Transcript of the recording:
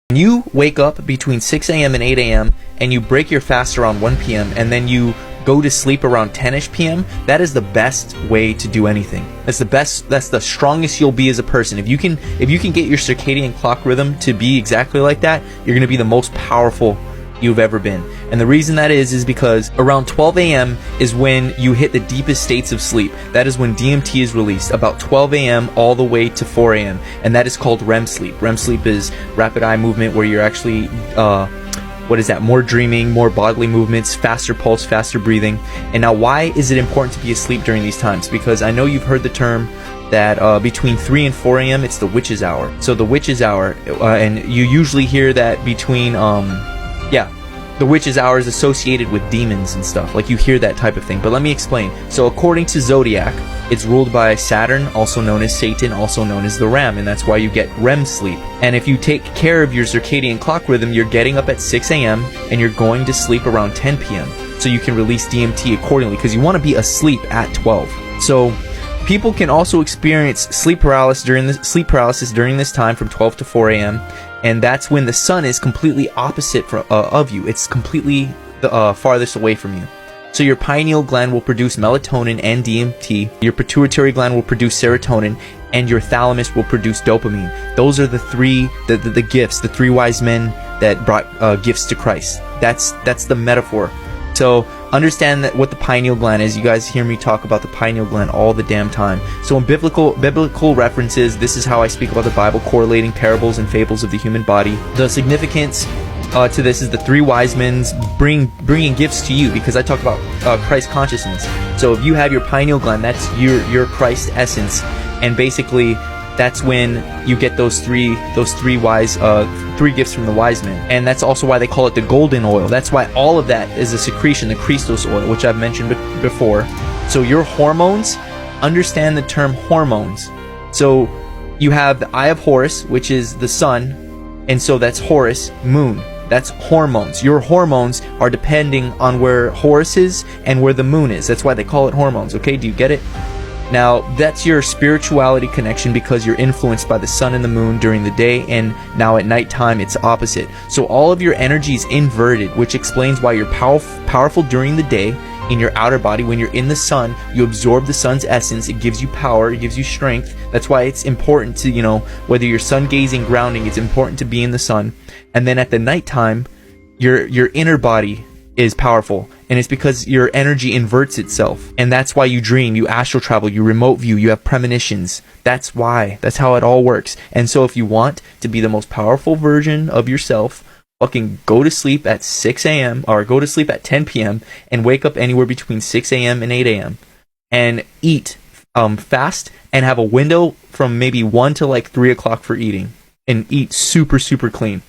When you wake up between 6 a.m. and 8 a.m. and you break your fast around 1 p.m. and then you go to sleep around 10ish p.m., that is the best way to do anything. That's the strongest you'll be as a person. If you can get your circadian clock rhythm to be exactly like that, you're going to be the most powerful you've ever been. And the reason that is because around 12 a.m. is when you hit the deepest states of sleep. That is when DMT is released, about 12 a.m. all the way to 4 a.m. And that is called REM sleep. REM sleep is rapid eye movement, where you're actually more dreaming, more bodily movements, faster pulse, faster breathing. And now, why is it important to be asleep during these times? Because I know you've heard the term that between 3 and 4 a.m. it's the witch's hour. So the witch's hour, and you usually hear that between the witch's hour is associated with demons and stuff. Like, you hear that type of thing. But let me explain. So according to Zodiac, it's ruled by Saturn, also known as Satan, also known as the Ram, and that's why you get REM sleep. And if you take care of your circadian clock rhythm, you're getting up at 6 a.m. and you're going to sleep around 10 p.m. So you can release DMT accordingly, because you want to be asleep at 12. So people can also experience sleep paralysis during this time from 12 to 4 a.m. And that's when the sun is completely opposite of you. It's completely the farthest away from you. So your pineal gland will produce melatonin and DMT. Your pituitary gland will produce serotonin, and your thalamus will produce dopamine. Those are the gifts, the three wise men that brought gifts to Christ. That's the metaphor. So understand that what the pineal gland is. You guys hear me talk about the pineal gland all the damn time. So in biblical references, this is how I speak about the Bible, correlating parables and fables of the human body. The significance to this is the three wise men bringing gifts to you, because I talk about Christ consciousness. So if you have your pineal gland, that's your Christ essence, and basically that's when you get those three gifts from the wise men. And that's also why they call it the golden oil. That's why all of that is a secretion, the Christos oil, which I've mentioned before. So your hormones, understand the term hormones. So you have the eye of Horus, which is the sun, and so that's Horus, moon. That's hormones. Your hormones are depending on where Horus is and where the moon is. That's why they call it hormones. Okay, do you get it? Now, that's your spirituality connection, because you're influenced by the sun and the moon during the day, and now at nighttime it's opposite. So all of your energy is inverted, which explains why you're powerful during the day in your outer body. When you're in the sun, you absorb the sun's essence. It gives you power, it gives you strength. That's why it's important to, whether you're sun gazing, grounding, it's important to be in the sun. And then at the nighttime, your inner body is powerful, and it's because your energy inverts itself, and that's why you dream, you astral travel, you remote view, you have premonitions. That's how it all works. And so if you want to be the most powerful version of yourself, fucking go to sleep at 6 a.m. or go to sleep at 10 p.m. and wake up anywhere between 6 a.m. and 8 a.m. and eat fast, and have a window from maybe 1 to like 3 o'clock for eating, and eat super clean.